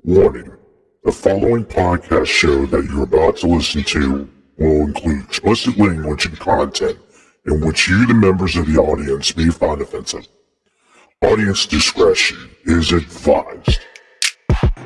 Warning: the following podcast show that you're about to listen to will include explicit language and content in which you, the members of the audience, may find offensive. Audience discretion is advised.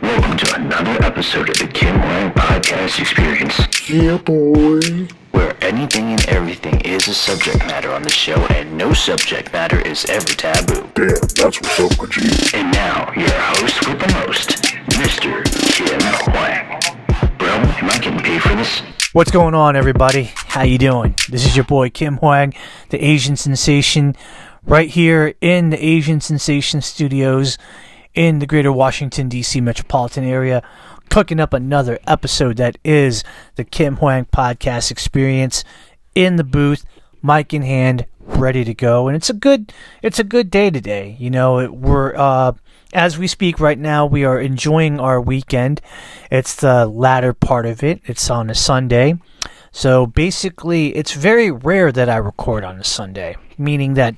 Welcome to another episode of the Kim Hoang Podcast Experience. Yeah, boy. Where anything and everything is a subject matter on the show, and no subject matter is ever taboo. Damn, that's what's up, my G. And now, your host with the most, Mr. Kim Hoang. Bro, am I getting paid for this? What's going on, everybody? How you doing? This is your boy Kim Hoang, the Asian Sensation, right here in the Asian Sensation Studios in the greater Washington DC Metropolitan Area, cooking up another episode that is the Kim Hoang Podcast Experience in the booth, mic in hand, ready to go. And it's a good day today. You know, we're as we speak right now, we are enjoying our weekend. It's the latter part of it. It's on a Sunday. So basically, it's very rare that I record on a Sunday, meaning that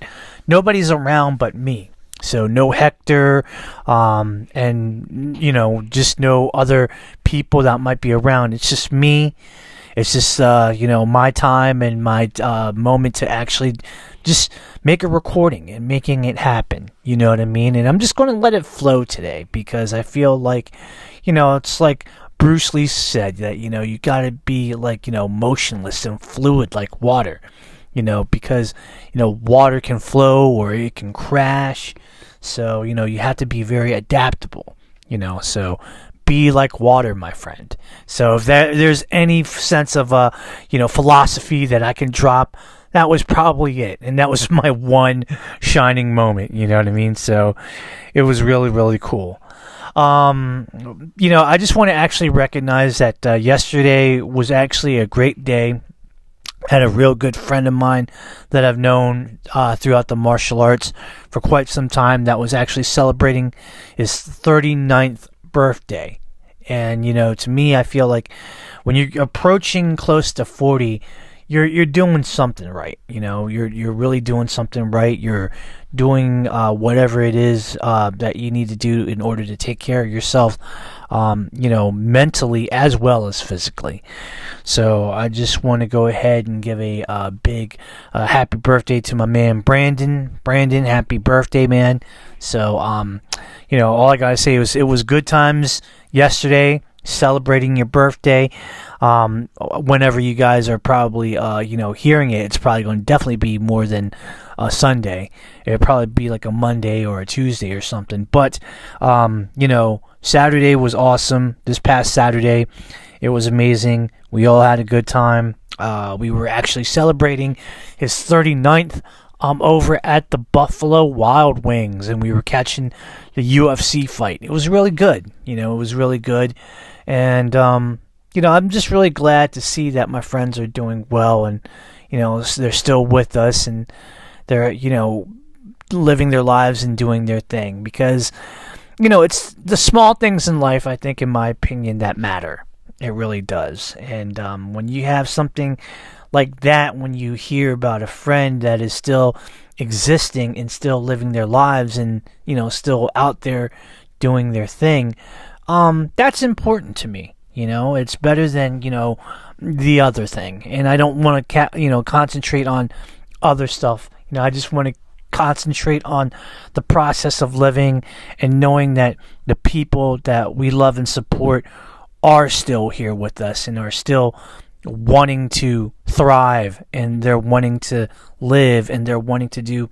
nobody's around but me. So no Hector, and, you know, just no other people that might be around. It's just me. It's just, my time and my moment to actually just make a recording and making it happen. You know what I mean? And I'm just going to let it flow today because I feel like, it's like Bruce Lee said that, you got to be like, motionless and fluid like water. Because, water can flow or it can crash. So, you have to be very adaptable, so be like water, my friend. So if there's any sense of, philosophy that I can drop, that was probably it. And that was my one shining moment, you know what I mean? So it was really, really cool. I just want to actually recognize that yesterday was actually a great day. Had a real good friend of mine that I've known throughout the martial arts for quite some time that was actually celebrating his 39th birthday. And, to me, I feel like when you're approaching close to 40, you're doing something right. You're really doing something right. You're doing whatever it is that you need to do in order to take care of yourself, mentally as well as physically. So I just want to go ahead and give a big happy birthday to my man Brandon. Brandon, happy birthday, man. So, all I got to say is it was good times yesterday celebrating your birthday. Whenever you guys are probably, hearing it, it's probably going to definitely be more than a Sunday. It'll probably be like a Monday or a Tuesday or something. But, Saturday was awesome. This past Saturday, it was amazing. We all had a good time. We were actually celebrating his 39th over at the Buffalo Wild Wings, and we were catching the UFC fight. It was really good. It was really good. And, I'm just really glad to see that my friends are doing well and, they're still with us and they're, living their lives and doing their thing because, it's the small things in life, I think, in my opinion, that matter. It really does. And when you have something like that, when you hear about a friend that is still existing and still living their lives and, still out there doing their thing, that's important to me. It's better than, the other thing. And I don't want to, concentrate on other stuff. I just want to concentrate on the process of living and knowing that the people that we love and support are still here with us and are still wanting to thrive and they're wanting to live and they're wanting to do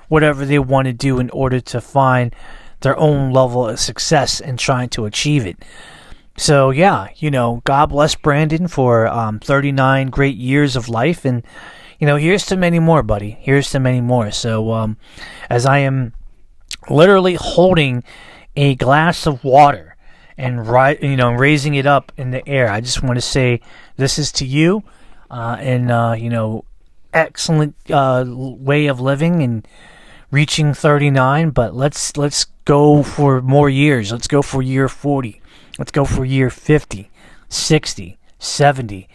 whatever they want to do in order to find their own level of success and trying to achieve it. So yeah, God bless Brandon for 39 great years of life, and here's to many more, buddy. Here's to many more. So as I am literally holding a glass of water and raising it up in the air, I just want to say this is to you, and excellent way of living and reaching 39. But let's go for more years. Let's go for year 40. Let's go for year 50, 60, 70,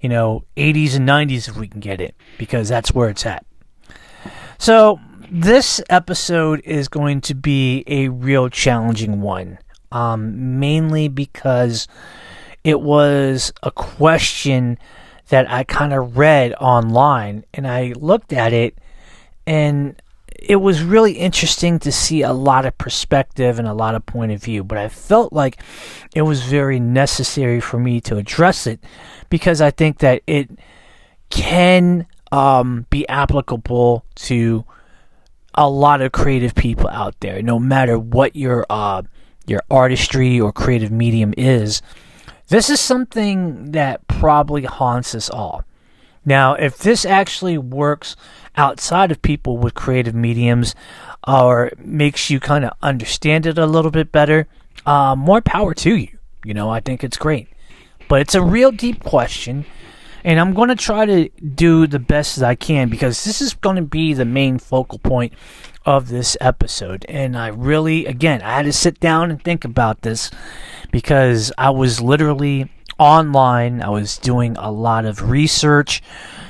80s and 90s if we can get it, because that's where it's at. So this episode is going to be a real challenging one. mainly because it was a question that I kind of read online, and I looked at it, and it was really interesting to see a lot of perspective and a lot of point of view, but I felt like it was very necessary for me to address it because I think that it can be applicable to a lot of creative people out there, no matter what your artistry or creative medium is. This is something that probably haunts us all. Now, if this actually works outside of people with creative mediums or makes you kind of understand it a little bit better, more power to you. I think it's great. But it's a real deep question, and I'm going to try to do the best that I can because this is going to be the main focal point of this episode. And I had to sit down and think about this because I was literally online. I was doing a lot of research,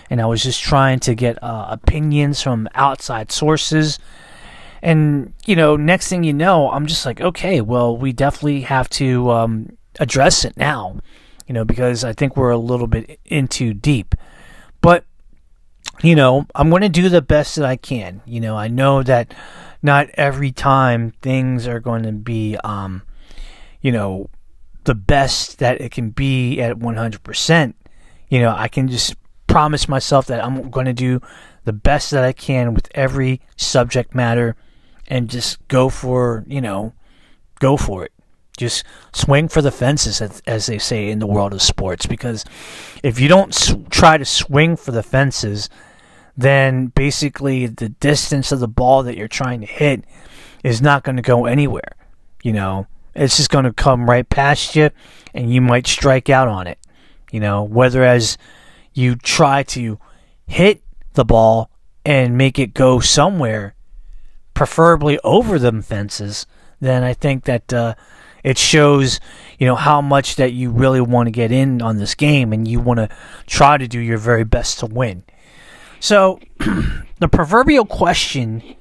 and I was just trying to get opinions from outside sources. And, next thing you know, I'm just like, okay, well, we definitely have to address it now, because I think we're a little bit in too deep. But, I'm going to do the best that I can. I know that not every time things are going to be, the best that it can be at 100%. I can just promise myself that I'm going to do the best that I can with every subject matter and just go for it. Just swing for the fences, as they say in the world of sports, because if you don't try to swing for the fences, then basically the distance of the ball that you're trying to hit is not going to go anywhere. It's just going to come right past you, and you might strike out on it. Whereas you try to hit the ball and make it go somewhere, preferably over them fences, then I think that it shows, how much that you really want to get in on this game, and you want to try to do your very best to win. So, the proverbial question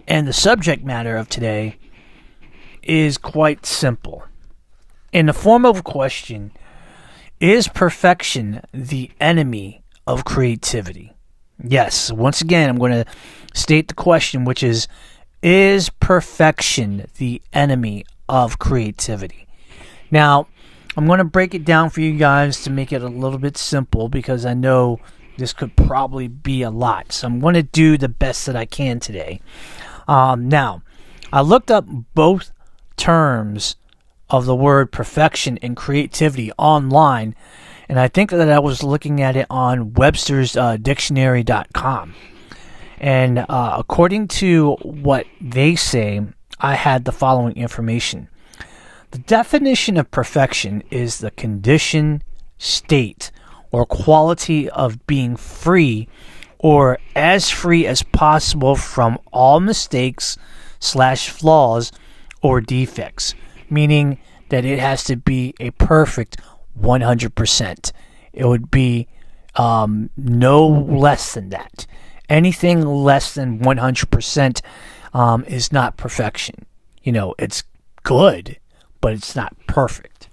and the subject matter of today is quite simple. In the form of a question, is perfection the enemy of creativity? Yes, once again, I'm going to state the question, which is perfection the enemy of creativity? Now, I'm going to break it down for you guys to make it a little bit simple because I know this could probably be a lot. So I'm going to do the best that I can today. Now, I looked up both terms of the word perfection and creativity online, and I think that I was looking at it on Webster's dictionary.com. And according to what they say, I had the following information. The definition of perfection is the condition, state, or quality of being free or as free as possible from all mistakes / flaws or defects, meaning that it has to be a perfect 100%. It would be no less than that. Anything less than 100% is not perfection. It's good, but it's not perfect.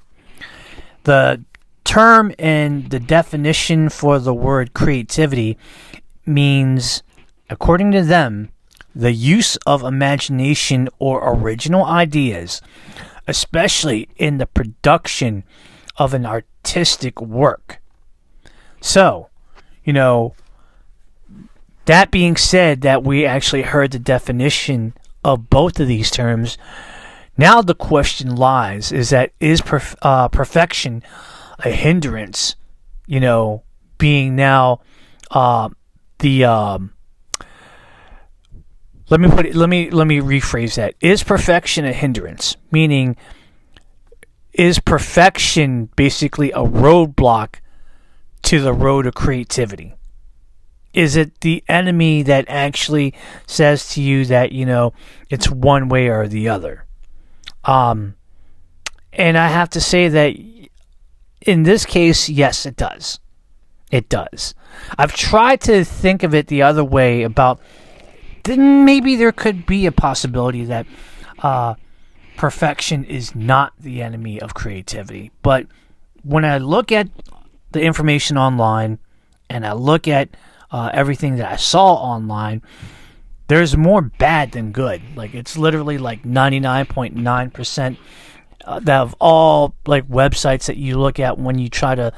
The term and the definition for the word creativity means, according to them, the use of imagination or original ideas, especially in the production of an artistic work. So, that being said, that we actually heard the definition of both of these terms, now the question lies, is perfection a hindrance, being now let me rephrase that. Is perfection a hindrance? Meaning, is perfection basically a roadblock to the road of creativity? Is it the enemy that actually says to you that, it's one way or the other? And I have to say that in this case, yes, it does. It does. I've tried to think of it the other way about then maybe there could be a possibility that perfection is not the enemy of creativity. But when I look at the information online and I look at everything that I saw online, there's more bad than good. Like, it's literally like 99.9% of all like websites that you look at when you try to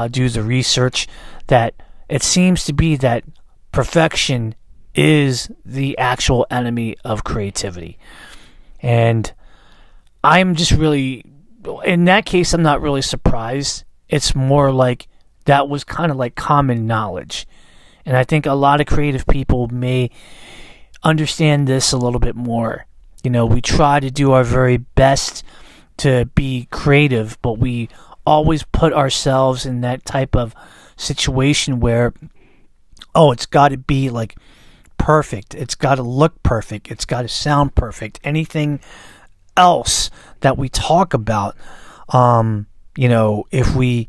do the research, that it seems to be that perfection is the actual enemy of creativity. And I'm just really, in that case, I'm not really surprised. It's more like that was kind of like common knowledge. And I think a lot of creative people may understand this a little bit more. You know, we try to do our very best to be creative, but we always put ourselves in that type of situation where, oh, it's got to be like perfect. It's got to look perfect. It's got to sound perfect. Anything else that we talk about, you know, if we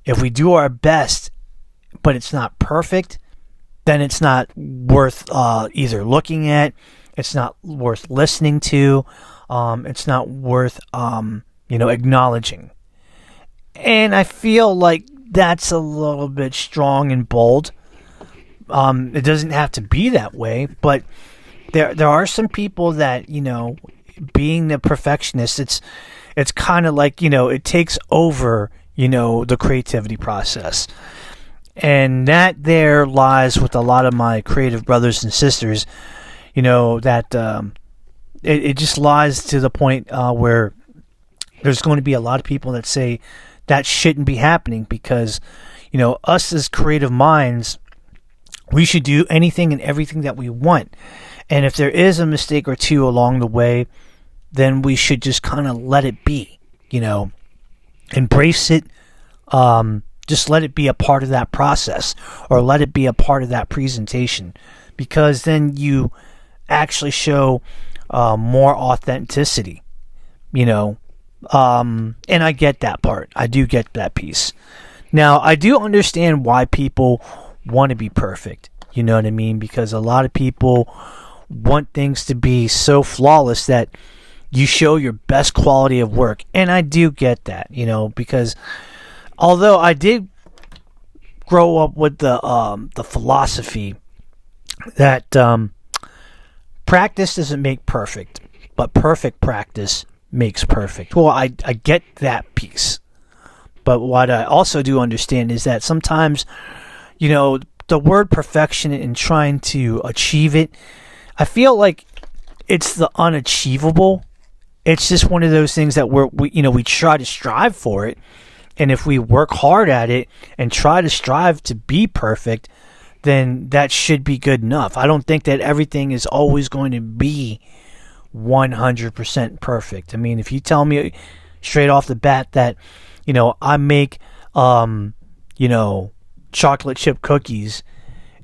do our best, but it's not perfect, then it's not worth either looking at. It's not worth listening to. It's not worth, you know, acknowledging. And I feel like that's a little bit strong and bold. It doesn't have to be that way, but there are some people that, you know, being the perfectionist, it's kind of like, you know, it takes over, you know, the creativity process. And that there lies with a lot of my creative brothers and sisters, you know, that it just lies to the point where there's going to be a lot of people that say that shouldn't be happening because, you know, us as creative minds, we should do anything and everything that we want. And if there is a mistake or two along the way, then we should just kind of let it be, you know, embrace it. Just let it be a part of that process, or let it be a part of that presentation, because then you actually show more authenticity, you know. And I get that part. I do get that piece. Now, I do understand why people want to be perfect. You know what I mean? Because a lot of people want things to be so flawless that you show your best quality of work. And I do get that, you know, because although I did grow up with the philosophy that practice doesn't make perfect, but perfect practice makes perfect. Well, I get that piece. But what I also do understand is that sometimes, you know, the word perfection and trying to achieve it, I feel like it's the unachievable. It's just one of those things that we try to strive for it. And if we work hard at it and try to strive to be perfect, then that should be good enough. I don't think that everything is always going to be 100% perfect. I mean, if you tell me straight off the bat that, you know, I make, you know, chocolate chip cookies,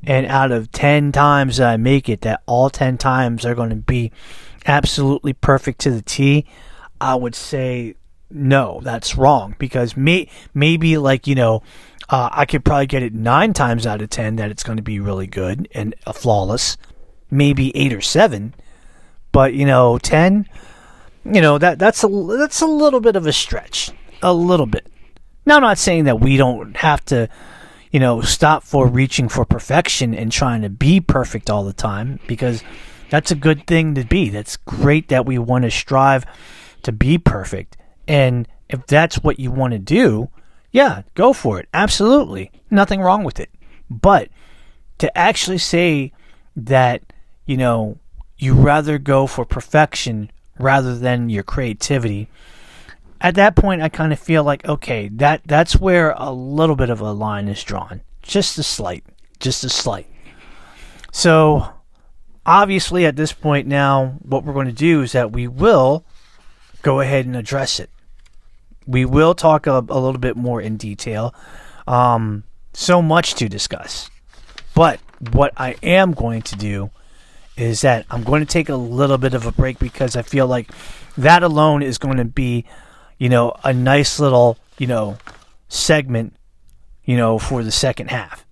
and out of 10 times that I make it, that all 10 times are going to be absolutely perfect to the T, I would say no, that's wrong. Because maybe like, you know, I could probably get it 9 times out of 10 that it's going to be really good and flawless. Maybe 8 or 7. But, you know, 10, you know, that's a little bit of a stretch. A little bit. Now, I'm not saying that we don't have to, you know, stop for reaching for perfection and trying to be perfect all the time, because that's a good thing to be. That's great that we want to strive to be perfect. And if that's what you want to do, yeah, go for it. Absolutely. Nothing wrong with it. But to actually say that, you know, you rather go for perfection rather than your creativity, at that point I kind of feel like, okay, that's where a little bit of a line is drawn. Just a slight. So obviously at this point now, what we're going to do is that we will go ahead and address it. We will talk a little bit more in detail. So much to discuss. But what I am going to do is that I'm going to take a little bit of a break, because I feel like that alone is going to be, you know, a nice little, you know, segment, you know, for the second half.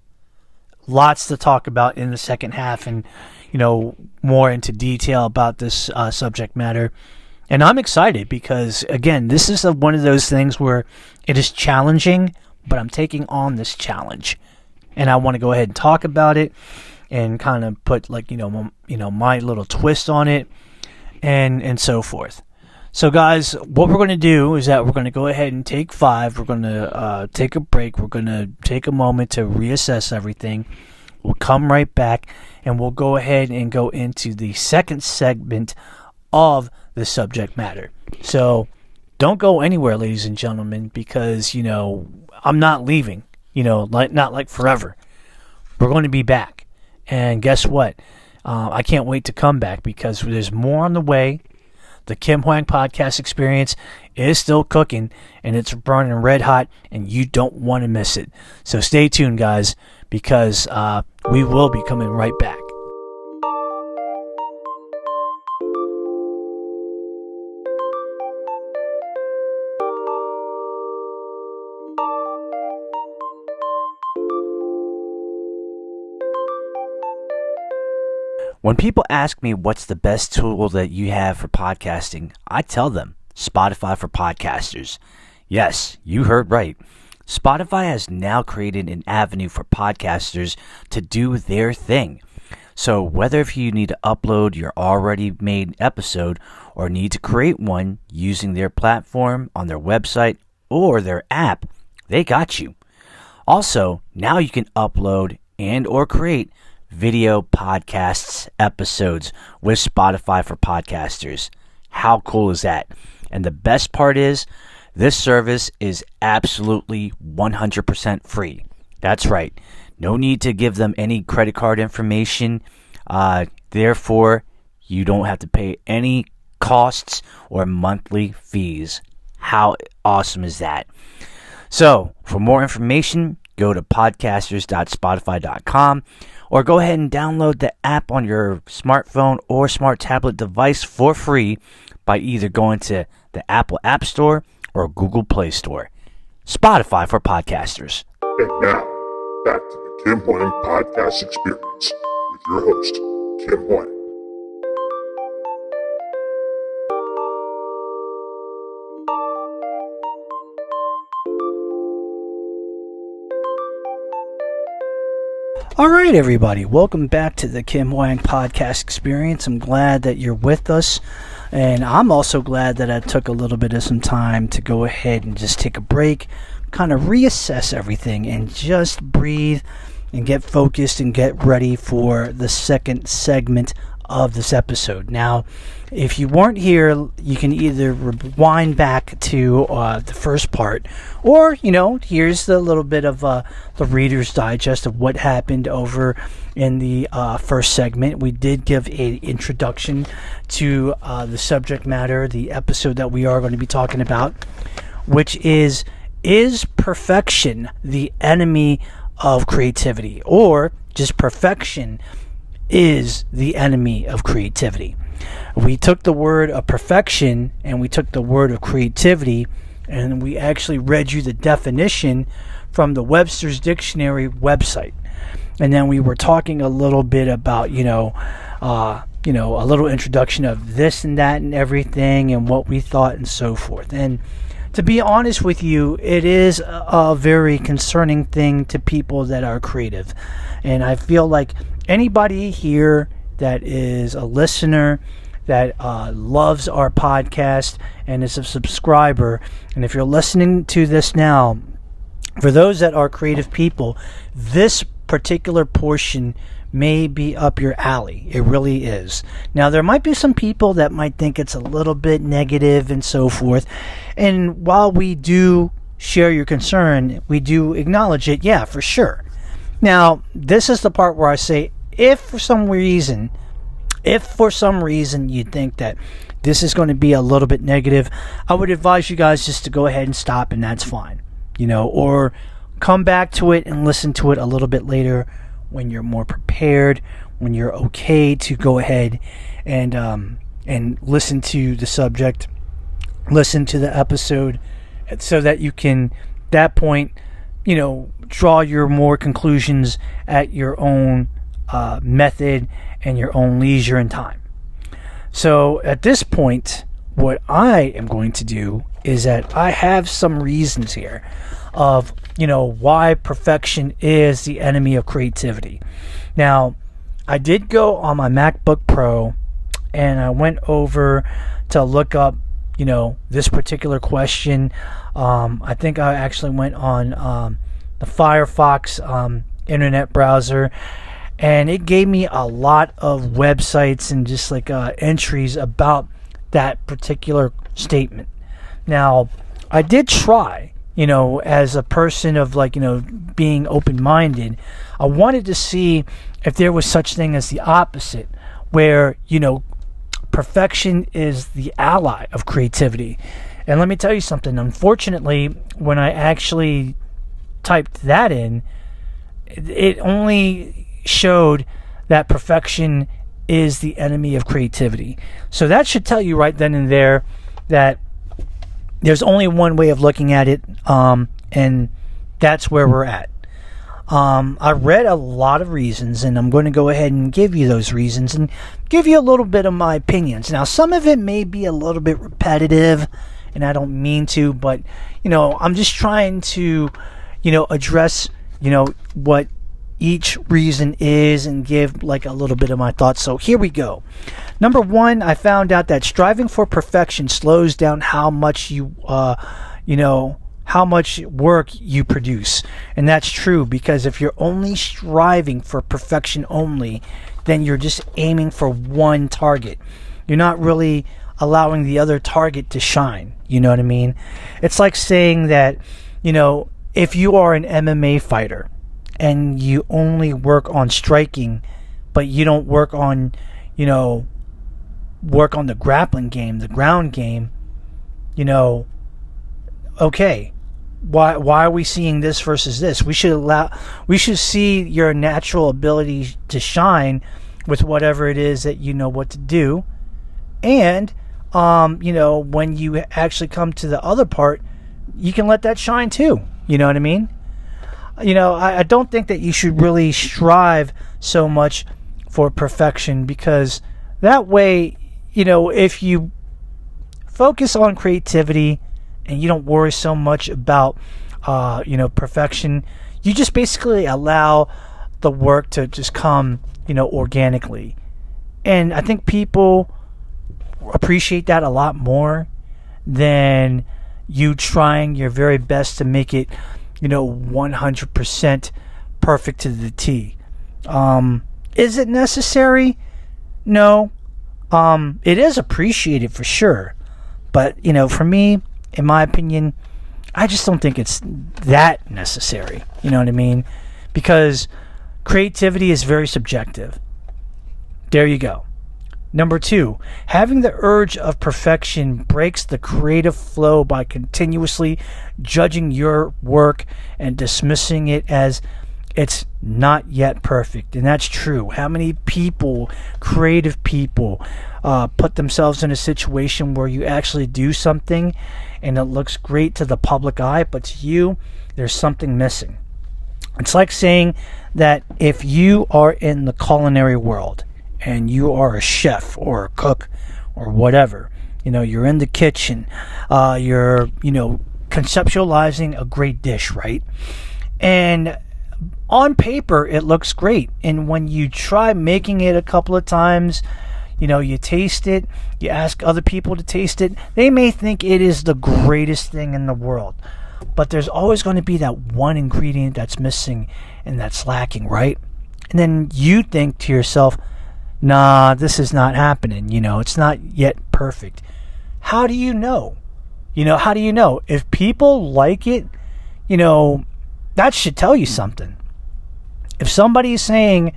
Lots to talk about in the second half, and, you know, more into detail about this subject matter. And I'm excited because, again, this is one of those things where it is challenging, but I'm taking on this challenge. And I want to go ahead and talk about it and kind of put, like, my little twist on it and so forth. So, guys, what we're going to do is that we're going to go ahead and take 5. We're going to take a break. We're going to take a moment to reassess everything. We'll come right back, and we'll go ahead and go into the second segment of the subject matter. So don't go anywhere, ladies and gentlemen, because, I'm not leaving, not like forever. We're going to be back. And guess what? I can't wait to come back because there's more on the way. The Kim Hoang Podcast Experience is still cooking, and it's burning red hot, and you don't want to miss it. So stay tuned, guys, because we will be coming right back. When people ask me what's the best tool that you have for podcasting, I tell them Spotify for podcasters. Yes, you heard right. Spotify has now created an avenue for podcasters to do their thing. So whether if you need to upload your already made episode or need to create one using their platform on their website or their app, they got you. Also, now you can upload and or create video podcasts episodes with Spotify for podcasters. How cool is that? And the best part is, this service is absolutely 100% free. That's right. No need to give them any credit card information. Therefore, you don't have to pay any costs or monthly fees. How awesome is that? So, for more information, go to podcasters.spotify.com or go ahead and download the app on your smartphone or smart tablet device for free by either going to the Apple App Store or Google Play Store. Spotify for podcasters. And now, back to the Kim Hoang Podcast Experience with your host, Kim Hoang. All right, everybody. Welcome back to the Kim Hoang Podcast Experience. I'm glad that you're with us. And I'm also glad that I took a little bit of some time to go ahead and just take a break, kind of reassess everything, and just breathe and get focused and get ready for the second segment of this episode. Now, if you weren't here, you can either rewind back to the first part, or, here's the little bit of the Reader's Digest of what happened over in the first segment. We did give an introduction to the subject matter, the episode that we are going to be talking about, which is perfection the enemy of creativity, or just perfection is the enemy of creativity. We took the word of perfection and we took the word of creativity, and we actually read you the definition from the Webster's Dictionary website. And then we were talking a little bit about, a little introduction of this and that and everything and what we thought and so forth. And to be honest with you, it is a very concerning thing to people that are creative. And I feel like anybody here that is a listener, that loves our podcast and is a subscriber, and if you're listening to this now, for those that are creative people, this particular portion may be up your alley. It really is. Now, there might be some people that might think it's a little bit negative and so forth, and while we do share your concern, we do acknowledge it, yeah, for sure. Now, this is the part where I say, if for some reason you think that this is going to be a little bit negative, I would advise you guys just to go ahead and stop, and that's fine. Or come back to it and listen to it a little bit later when you're more prepared, when you're okay to go ahead and listen to the subject, listen to the episode, so that you can, at that point, draw your more conclusions at your own method and your own leisure and time. So at this point, what I am going to do is that I have some reasons here of, why perfection is the enemy of creativity. Now, I did go on my MacBook Pro and I went over to look up, this particular question. I think I actually went on the Firefox internet browser, and it gave me a lot of websites and just like entries about that particular statement. Now, I did try, as a person of being open-minded, I wanted to see if there was such thing as the opposite, where, perfection is the ally of creativity. And let me tell you something. Unfortunately, when I actually typed that in, it only showed that perfection is the enemy of creativity. So that should tell you right then and there that there's only one way of looking at it, and that's where we're at. I read a lot of reasons, and I'm going to go ahead and give you those reasons and give you a little bit of my opinions. Now, some of it may be a little bit repetitive, and I don't mean to, but, I'm just trying to, address, what each reason is and give a little bit of my thoughts. So here we go. Number one, I found out that striving for perfection slows down how much how much work you produce. And that's true, because if you're only striving for perfection only, then you're just aiming for one target. You're not really allowing the other target to shine. You know what I mean? It's like saying that, if you are an MMA fighter and you only work on striking, but you don't work on, the grappling game, the ground game, okay, why are we seeing this versus this? We should see your natural ability to shine with whatever it is that you know what to do. And when you actually come to the other part, you can let that shine too. You know what I mean? I don't think that you should really strive so much for perfection, because that way, if you focus on creativity and you don't worry so much about, perfection, you just basically allow the work to just come, organically. And I think people appreciate that a lot more than you trying your very best to make it, 100% perfect to the T. Is it necessary? No. It is appreciated for sure. But, for me, in my opinion, I just don't think it's that necessary. You know what I mean? Because creativity is very subjective. There you go. Number two, having the urge of perfection breaks the creative flow by continuously judging your work and dismissing it as it's not yet perfect. And that's true. How many people, creative people, put themselves in a situation where you actually do something and it looks great to the public eye, but to you, there's something missing. It's like saying that if you are in the culinary world and you are a chef or a cook or whatever, you're in the kitchen, you're, conceptualizing a great dish, right? And on paper, it looks great. And when you try making it a couple of times, you taste it, you ask other people to taste it, they may think it is the greatest thing in the world. But there's always going to be that one ingredient that's missing and that's lacking, right? And then you think to yourself, nah, this is not happening. It's not yet perfect. How do you know? How do you know? If people like it, that should tell you something. If somebody is saying,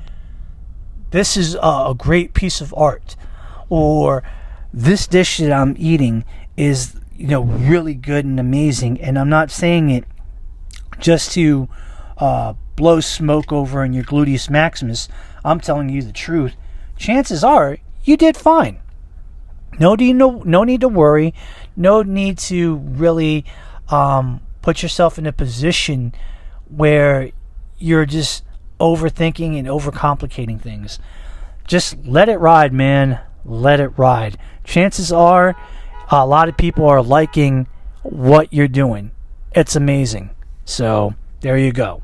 this is a great piece of art, or this dish that I'm eating is, really good and amazing, and I'm not saying it just to blow smoke over in your gluteus maximus, I'm telling you the truth, chances are you did fine. No need to worry. No need to really put yourself in a position where you're just overthinking and overcomplicating things. Just let it ride, man. Let it ride. Chances are A lot of people are liking what you're doing. It's amazing. So there you go.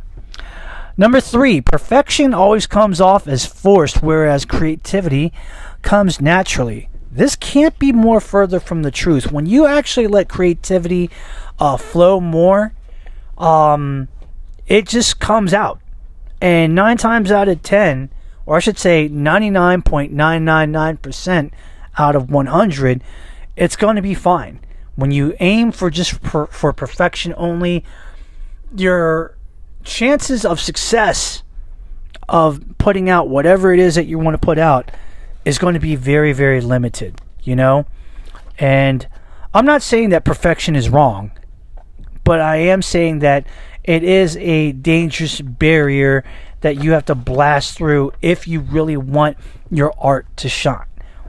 Number 3, perfection always comes off as forced, whereas creativity comes naturally. This can't be more further from the truth. When you actually let creativity flow more, it just comes out. And 9 times out of 10, or I should say 99.999% out of 100, it's going to be fine. When you aim for just for perfection only, your chances of success of putting out whatever it is that you want to put out is going to be very, very limited, you know? And I'm not saying that perfection is wrong, but I am saying that it is a dangerous barrier that you have to blast through if you really want your art to shine,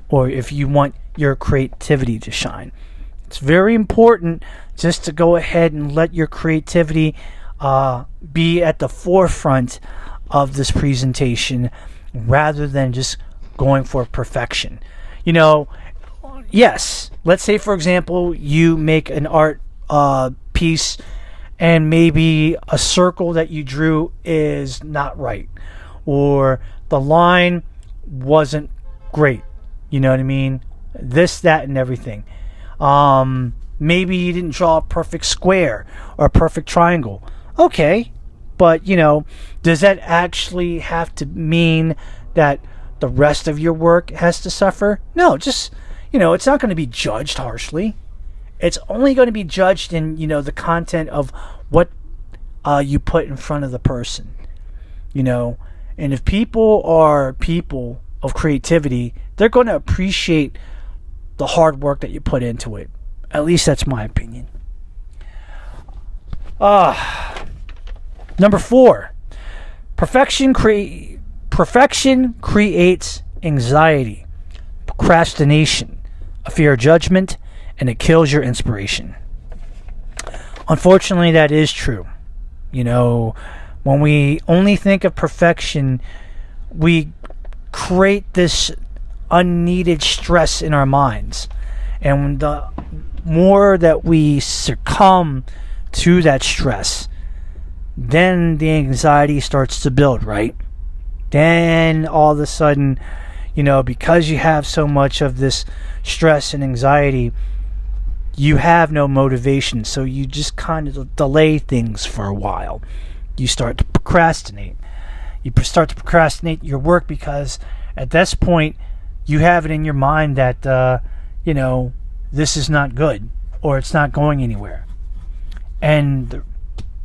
or if you want your creativity to shine. It's very important just to go ahead and let your creativity be at the forefront of this presentation rather than just going for perfection. You know, yes, let's say, for example, you make an art piece and maybe a circle that you drew is not right, or the line wasn't great. You know what I mean? This, that, and everything. Maybe you didn't draw a perfect square or a perfect triangle. Okay, but, you know, does that actually have to mean that the rest of your work has to suffer? No, just, you know, it's not going to be judged harshly. It's only going to be judged in, you know, the content of what you put in front of the person, you know. And if people are people of creativity, they're going to appreciate the hard work that you put into it. At least that's my opinion. Number 4, perfection creates anxiety, procrastination, a fear of judgment, and it kills your inspiration. Unfortunately, that is true. You know, when we only think of perfection, we create this unneeded stress in our minds. And the more that we succumb to that stress, then the anxiety starts to build, right? Then all of a sudden, you know, because you have so much of this stress and anxiety, you have no motivation. So you just kind of delay things for a while. You start to procrastinate. You start to procrastinate your work because at this point, you have it in your mind that, you know, this is not good or it's not going anywhere. And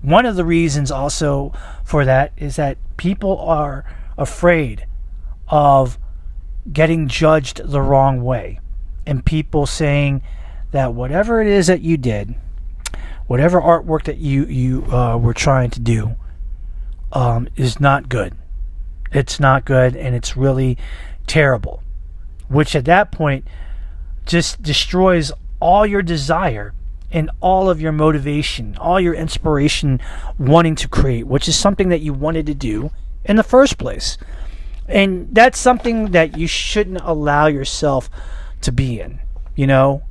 one of the reasons also for that is that people are afraid of getting judged the wrong way, and people saying that whatever it is that you did, whatever artwork that you were trying to do, is not good. It's not good, and it's really terrible, which at that point just destroys all your desire and all of your motivation, all your inspiration wanting to create, which is something that you wanted to do in the first place. And that's something that you shouldn't allow yourself to be in, you know?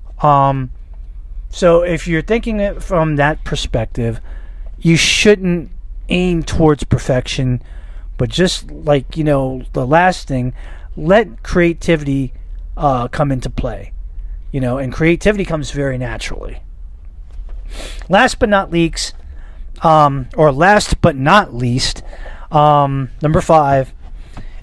So if you're thinking it from that perspective, you shouldn't aim towards perfection, but just like, you know, the last thing, let creativity come into play, you know, and creativity comes very naturally. Last but not least, number 5,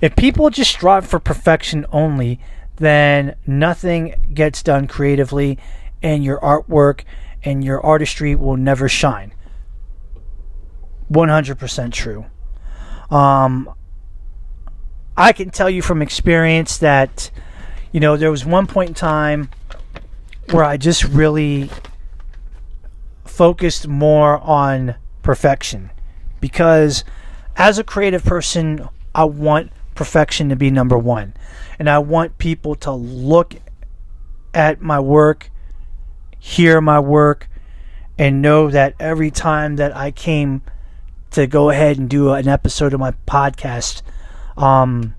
if people just strive for perfection only, then nothing gets done creatively, and your artwork and your artistry will never shine. 100% true. I can tell you from experience that, you know, there was one point in time where I just really focused more on perfection, because as a creative person, I want perfection to be number one, and I want people to look at my work, hear my work, and know that every time that I came to go ahead and do an episode of my podcast, I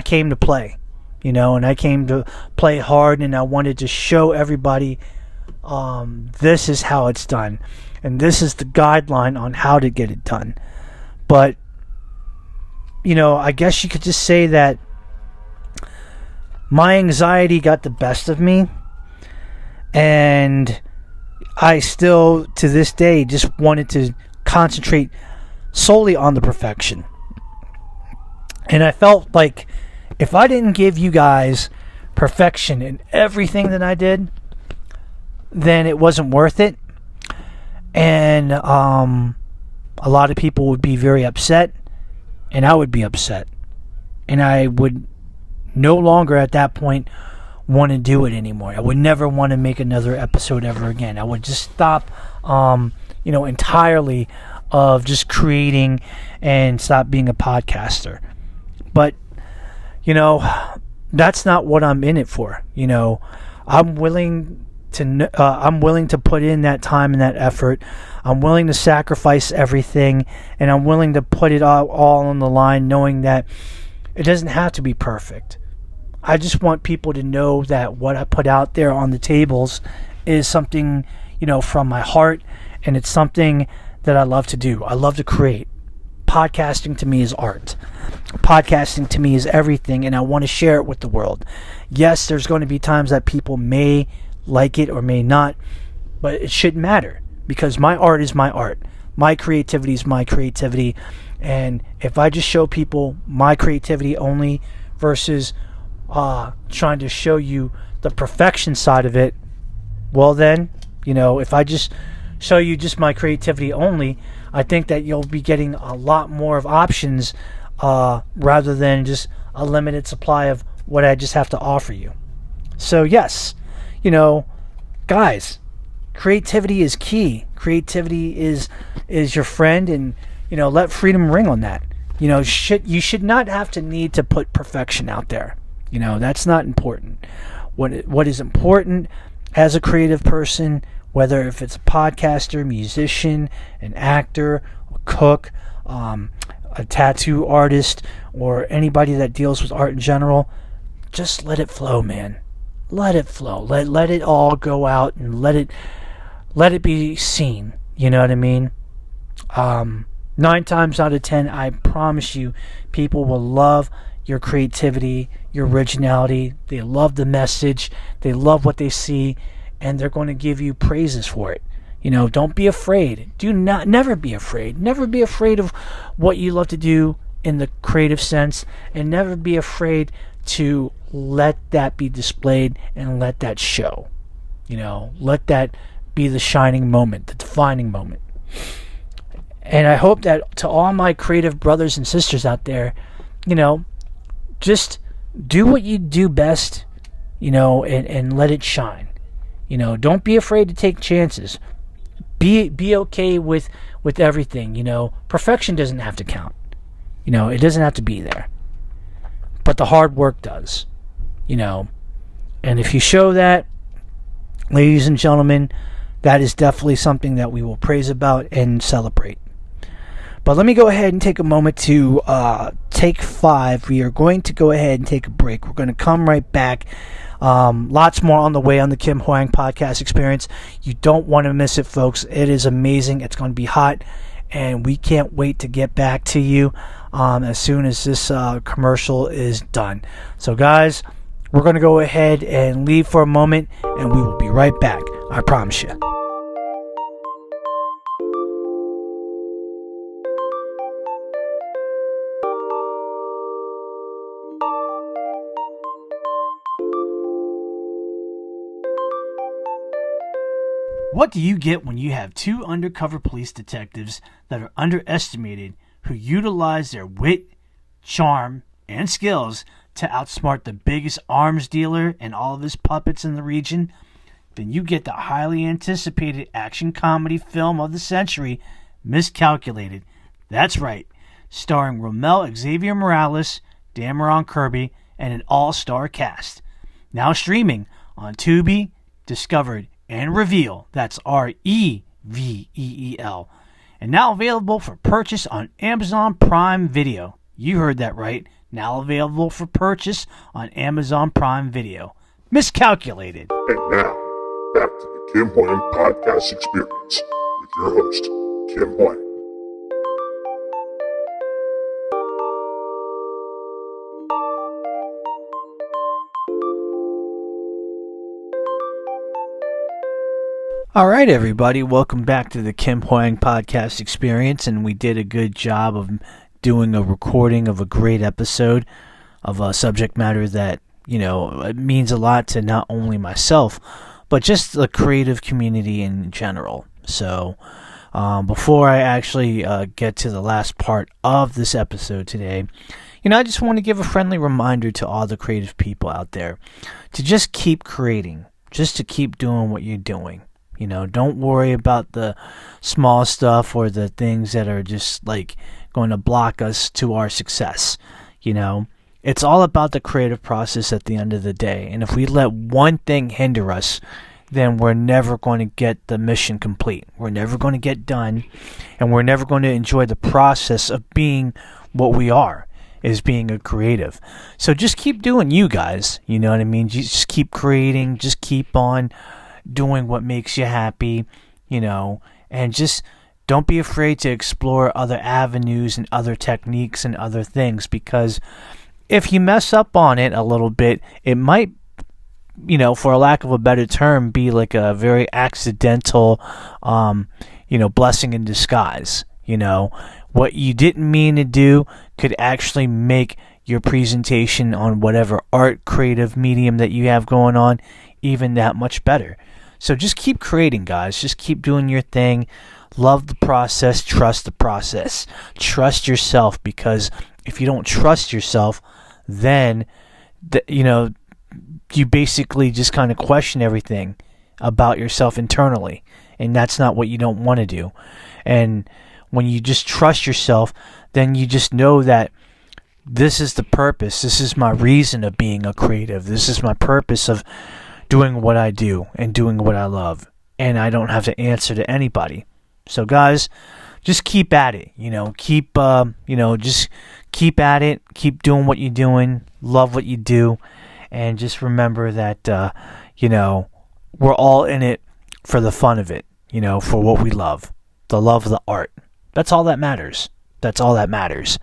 came to play. and I came to play hard, and I wanted to show everybody this is how it's done, and this is the guideline on how to get it done. But I guess you could just say that my anxiety got the best of me, and I still, to this day, just wanted to concentrate solely on the perfection. And I felt like if I didn't give you guys perfection in everything that I did, then it wasn't worth it. And a lot of people would be very upset, and I would be upset. And I would no longer at that point want to do it anymore. I would never want to make another episode ever again. I would just stop, entirely of just creating and stop being a podcaster. But, that's not what I'm in it for. I'm willing to put in that time and that effort. I'm willing to sacrifice everything, and I'm willing to put it all on the line, knowing that it doesn't have to be perfect. I just want people to know that what I put out there on the tables is something, from my heart, and it's something that I love to do. I love to create. Podcasting to me is art. Podcasting to me is everything, and I want to share it with the world. Yes, there's going to be times that people may like it or may not, but it shouldn't matter, because my art is my art. My creativity is my creativity, and if I just show people my creativity only versus trying to show you the perfection side of it, well then, if I just show you just my creativity only, I think that you'll be getting a lot more of options rather than just a limited supply of what I just have to offer you. So yes, guys, creativity is key. Creativity is your friend, and let freedom ring on that. You should not have to need to put perfection out there. That's not important. What is important as a creative person, whether if it's a podcaster, musician, an actor, a cook, a tattoo artist, or anybody that deals with art in general, just let it flow, man. Let it flow. Let it all go out, and let it be seen. You know what I mean? 9 times out of 10, I promise you, people will love your creativity, your originality. They love the message. They love what they see, and they're going to give you praises for it. Don't be afraid. Never be afraid. Never be afraid of what you love to do in the creative sense, and never be afraid to let that be displayed and let that show. Let that be the shining moment, the defining moment. And I hope that to all my creative brothers and sisters out there, just do what you do best, and let it shine. Don't be afraid to take chances. Be okay with everything. Perfection doesn't have to count. It doesn't have to be there. But the hard work does. And if you show that, ladies and gentlemen, that is definitely something that we will praise about and celebrate. But let me go ahead and take a moment to take 5. We are going to go ahead and take a break. We're going to come right back. Lots more on the way on the Kim Hoang Podcast Experience. You don't want to miss it, folks. It is amazing. It's going to be hot, and we can't wait to get back to you as soon as this commercial is done. So, guys, we're going to go ahead and leave for a moment, and we will be right back. I promise you. What do you get when you have 2 undercover police detectives that are underestimated, who utilize their wit, charm, and skills to outsmart the biggest arms dealer and all of his puppets in the region? Then you get the highly anticipated action comedy film of the century, Miscalculated. That's right, starring Romel Xavier Morales, Dameron Kirby, and an all-star cast. Now streaming on Tubi, Discovered, and Reveal. That's Reveel. And now available for purchase on Amazon Prime Video. You heard that right. now available for purchase on Amazon Prime Video. Miscalculated. And now, back to the Kim Hoang Podcast Experience with your host, Kim Hoang. All right, everybody, welcome back to the Kim Hoang Podcast Experience, and we did a good job of doing a recording of a great episode of a subject matter that, it means a lot to not only myself, but just the creative community in general. So, before I actually get to the last part of this episode today, I just want to give a friendly reminder to all the creative people out there to just keep creating, just to keep doing what you're doing. Don't worry about the small stuff or the things that are just going to block us to our success. It's all about the creative process at the end of the day. And if we let one thing hinder us, then we're never going to get the mission complete. We're never going to get done, and we're never going to enjoy the process of being what we are, is being a creative. So just keep doing you guys. You know what I mean? Just keep creating. Just keep on doing what makes you happy, and just don't be afraid to explore other avenues and other techniques and other things, because if you mess up on it a little bit, it might, for a lack of a better term, be like a very accidental, blessing in disguise. What you didn't mean to do could actually make your presentation on whatever art, creative medium that you have going on even that much better. So just keep creating, guys. Just keep doing your thing. Love the process. Trust the process. Trust yourself, because if you don't trust yourself, then you basically just kind of question everything about yourself internally, and that's not what you don't want to do. And when you just trust yourself, then you just know that this is the purpose. This is my reason of being a creative. This is my purpose of doing what I do and doing what I love, and I don't have to answer to anybody. So guys, just keep at it, just keep at it, keep doing what you're doing, love what you do, and just remember that, we're all in it for the fun of it, for what we love, the love of the art. That's all that matters. That's all that matters.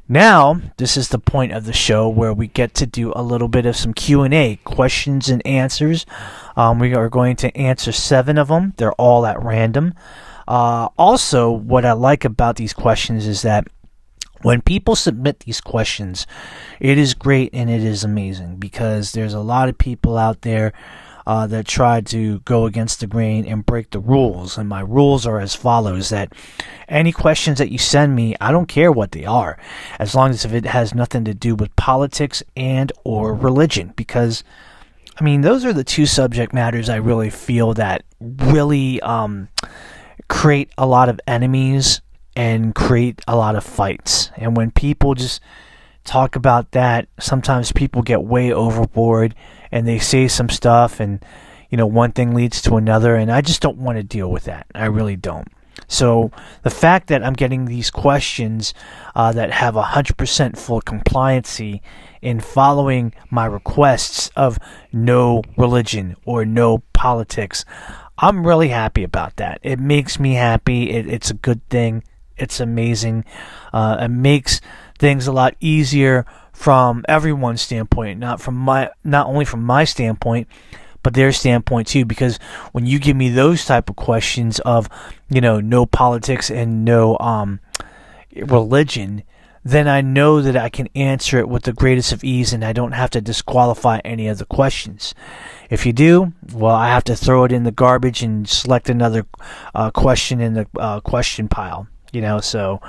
Now, this is the point of the show where we get to do a little bit of some Q&A, questions and answers. We are going to answer 7 of them. They're all at random. Also, what I like about these questions is that when people submit these questions, it is great and it is amazing, because there's a lot of people out there that try to go against the grain and break the rules. And my rules are as follows: that any questions that you send me, I don't care what they are, as long as if it has nothing to do with politics and or religion, because those are the two subject matters I really feel that really create a lot of enemies and create a lot of fights. And when people just talk about that, sometimes people get way overboard and they say some stuff, and one thing leads to another, and I just don't want to deal with that. I really don't. So the fact that I'm getting these questions that have 100% full compliancy in following my requests of no religion or no politics, I'm really happy about that. It makes me happy. It's a good thing. It's amazing. It makes things a lot easier from everyone's standpoint, not only from my standpoint, but their standpoint too. Because when you give me those type of questions of, no politics and no religion, then I know that I can answer it with the greatest of ease, and I don't have to disqualify any of the questions. If you do, well, I have to throw it in the garbage and select another question in the question pile. So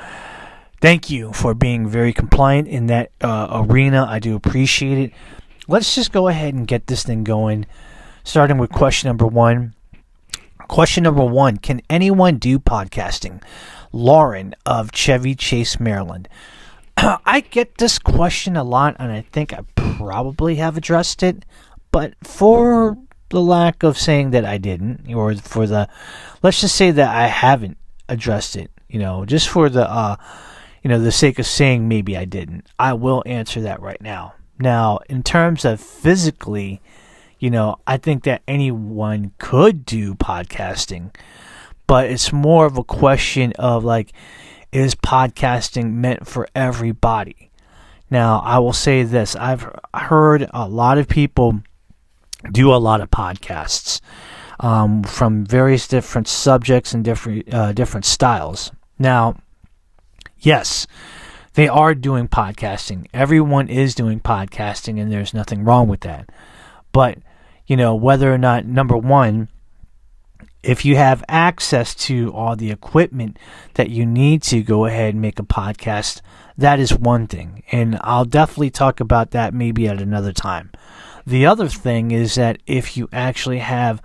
thank you for being very compliant in that arena. I do appreciate it. Let's just go ahead and get this thing going, starting with question number 1. Question number 1, can anyone do podcasting? Lauren of Chevy Chase, Maryland. I get this question a lot, and I think I probably have addressed it, but for the lack of saying that I didn't, or let's just say that I haven't addressed it, just for the, the sake of saying maybe I didn't. I will answer that right now. Now, in terms of physically, I think that anyone could do podcasting, but it's more of a question of like, is podcasting meant for everybody? Now, I will say this. I've heard a lot of people do a lot of podcasts from various different subjects and different styles. Now, yes, they are doing podcasting. Everyone is doing podcasting, and there's nothing wrong with that. But, whether or not, number one, if you have access to all the equipment that you need to go ahead and make a podcast, that is one thing. And I'll definitely talk about that maybe at another time. The other thing is that if you actually have,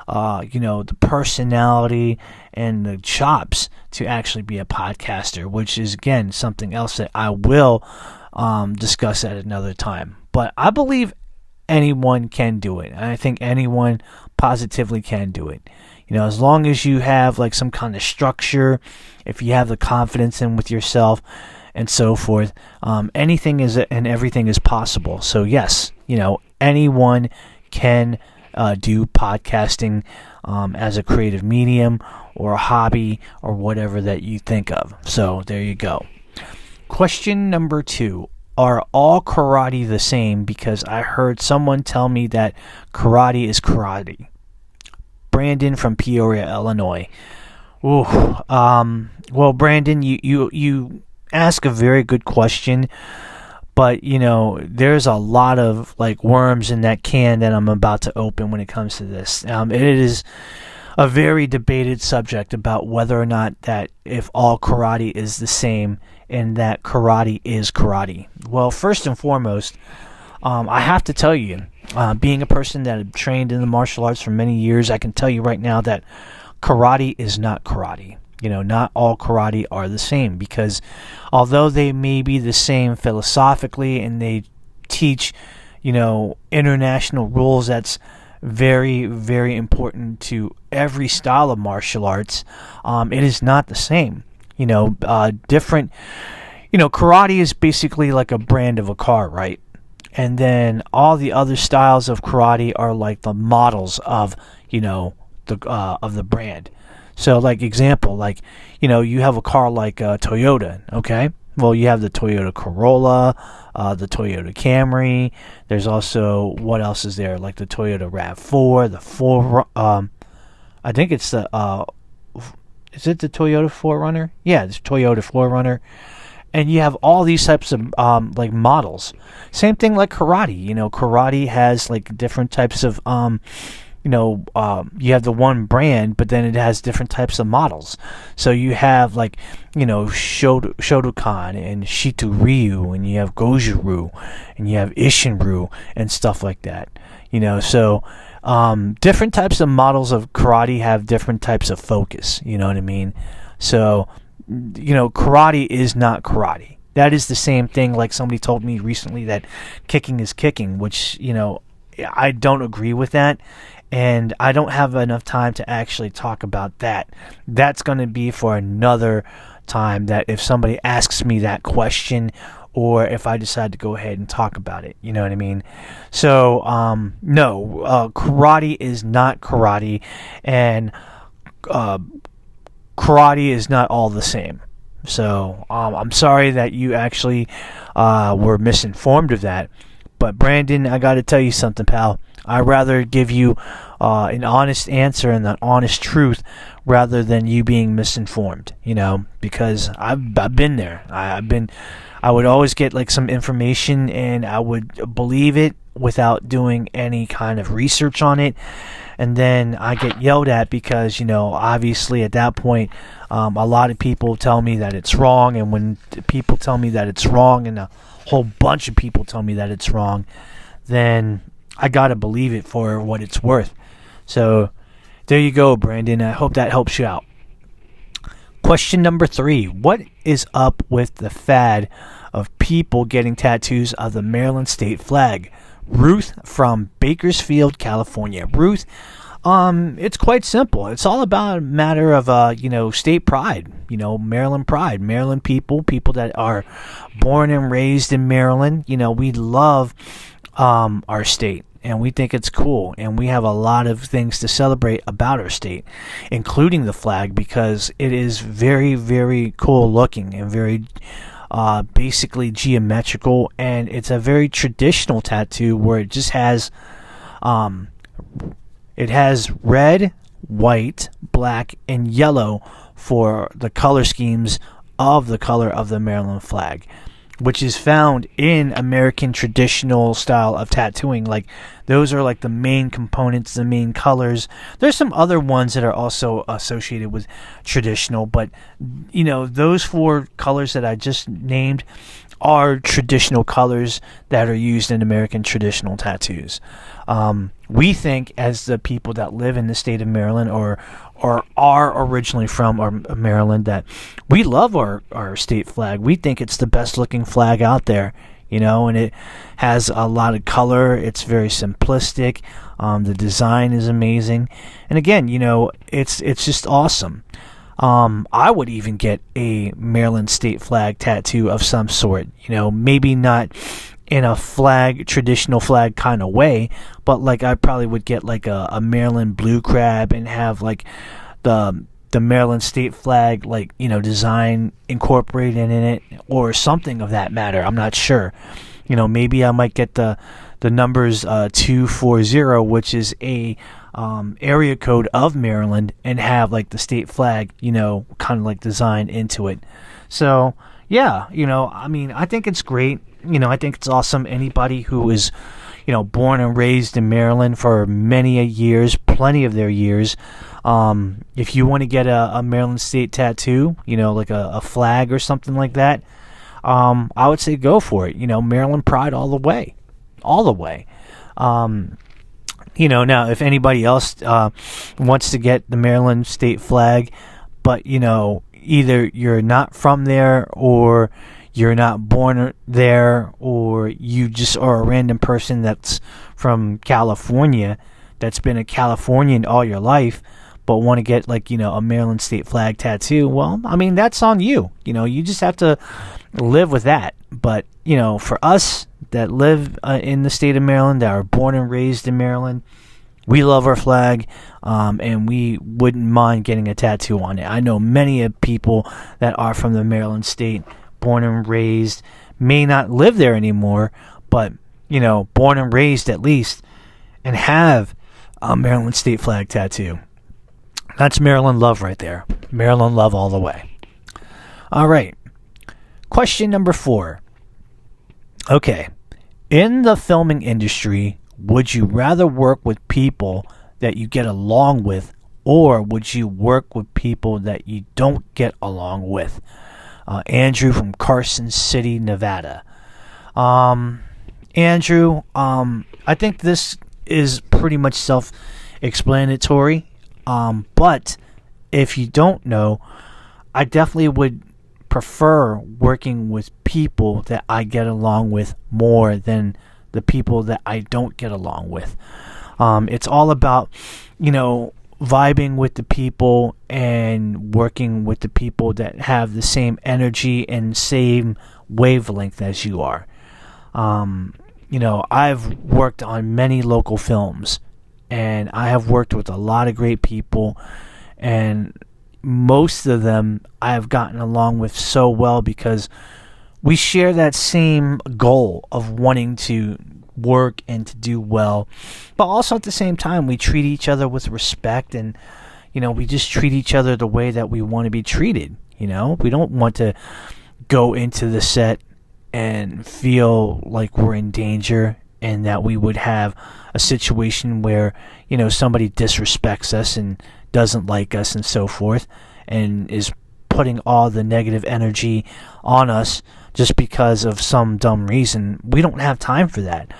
the personality and the chops to actually be a podcaster, which is, again, something else that I will discuss at another time. But I believe anyone can do it. And I think anyone positively can do it. As long as you have like some kind of structure, if you have the confidence in with yourself and so forth, anything is and everything is possible. So yes, anyone can do podcasting as a creative medium or a hobby or whatever that you think of. So there you go. Question number 2. Are all karate the same? Because I heard someone tell me that karate is karate. Brandon from Peoria, Illinois. Ooh, well, Brandon, you ask a very good question, but there's a lot of like worms in that can that I'm about to open when it comes to this. It is a very debated subject about whether or not that if all karate is the same and that karate is karate. Well, first and foremost, I have to tell you, being a person that had trained in the martial arts for many years, I can tell you right now that karate is not karate. Not all karate are the same, because although they may be the same philosophically and they teach, international rules that's very, very important to every style of martial arts, it is not the same. Different, karate is basically like a brand of a car, right? And then all the other styles of karate are like the models of, of the brand. So, like, example, like, you have a car like Toyota, okay? Well, you have the Toyota Corolla, the Toyota Camry. There's also, what else is there? Like the Toyota RAV4, I think it's the, is it the Toyota 4Runner? Yeah, it's Toyota 4Runner. And you have all these types of like models. Same thing like karate. Karate has like different types of you have the one brand, but then it has different types of models. So you have like Shotokan and Shitoryu, and you have Goju-ryu, and you have Ishinryu and stuff like that. So different types of models of karate have different types of focus. You know what I mean? So karate is not karate. That is the same thing like somebody told me recently that kicking is kicking, which, I don't agree with that. And I don't have enough time to actually talk about that. That's going to be for another time, that if somebody asks me that question, or if I decide to go ahead and talk about it. You know what I mean? So, no, karate is not karate. And karate is not all the same. So I'm sorry that you actually were misinformed of that. But Brandon, I got to tell you something, pal. I'd rather give you an honest answer and the honest truth rather than you being misinformed. Because I've been there. I would always get like some information and I would believe it without doing any kind of research on it. And then I get yelled at because, obviously at that point, a lot of people tell me that it's wrong. And when people tell me that it's wrong, and a whole bunch of people tell me that it's wrong, then I got to believe it for what it's worth. So there you go, Brandon. I hope that helps you out. Question number 3. What is up with the fad of people getting tattoos of the Maryland state flag? Ruth from Bakersfield, California. Ruth, It's quite simple. It's all about a matter of, state pride. Maryland pride. Maryland people that are born and raised in Maryland. We love our state, and we think it's cool. And we have a lot of things to celebrate about our state, including the flag, because it is very, very cool looking and very basically geometrical. And it's a very traditional tattoo where it just has... It has red, white, black, and yellow for the color schemes of the color of the Maryland flag, which is found in American traditional style of tattooing. Like, those are like the main components, the main colors. There's some other ones that are also associated with traditional, but those 4 colors that I just named are traditional colors that are used in American traditional tattoos. We think, as the people that live in the state of Maryland or are originally from Maryland, that we love our state flag. We think it's the best looking flag out there, and it has a lot of color. It's very simplistic. The design is amazing. And again, it's just awesome. I would even get a Maryland state flag tattoo of some sort, maybe not in a traditional flag kind of way, but like I probably would get like a Maryland blue crab and have like the Maryland state flag, design incorporated in it or something of that matter. I'm not sure. Maybe I might get the numbers 240, which is a area code of Maryland, and have like the state flag, kind of like designed into it. So yeah, I think it's great. I think it's awesome. Anybody who is, born and raised in Maryland for many years, plenty of their years, if you want to get a Maryland state tattoo, like a flag or something like that, I would say go for it. Maryland pride all the way. Now if anybody else wants to get the Maryland state flag, but either you're not from there, or you're not born there, or you just are a random person that's from California, that's been a Californian all your life, but want to get a Maryland state flag tattoo, well, that's on you. You just have to live with that. But for us that live in the state of Maryland, that are born and raised in Maryland, we love our flag, and we wouldn't mind getting a tattoo on it. I know many people that are from the Maryland state, born and raised, may not live there anymore, but born and raised at least, and have a Maryland state flag tattoo. That's Maryland love right there. Maryland love all the way. All right. Question number 4. Okay. In the filming industry, would you rather work with people that you get along with, or would you work with people that you don't get along with? Andrew from Carson City, Nevada. Andrew, I think this is pretty much self-explanatory. But if you don't know, I definitely would prefer working with people that I get along with more than the people that I don't get along with. It's all about, vibing with the people and working with the people that have the same energy and same wavelength as you are. I've worked on many local films, and I have worked with a lot of great people, and most of them I have gotten along with so well because we share that same goal of wanting to work and to do well, but also at the same time we treat each other with respect, and we just treat each other the way that we want to be treated. We don't want to go into the set and feel like we're in danger, and that we would have a situation where somebody disrespects us and doesn't like us and so forth, and is putting all the negative energy on us just because of some dumb reason. We don't have time for that.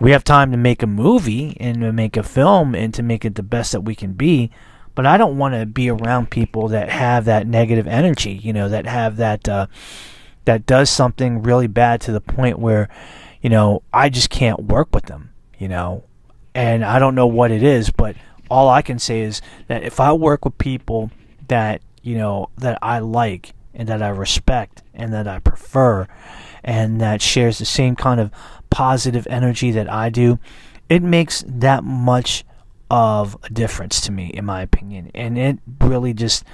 We have time to make a movie and to make a film and to make it the best that we can be, but I don't want to be around people that have that negative energy, that have that that does something really bad to the point where I just can't work with them, and I don't know what it is, but all I can say is that if I work with people that, that I like and that I respect and that I prefer and that shares the same kind of positive energy that I do, it makes that much of a difference to me, in my opinion. And it really just,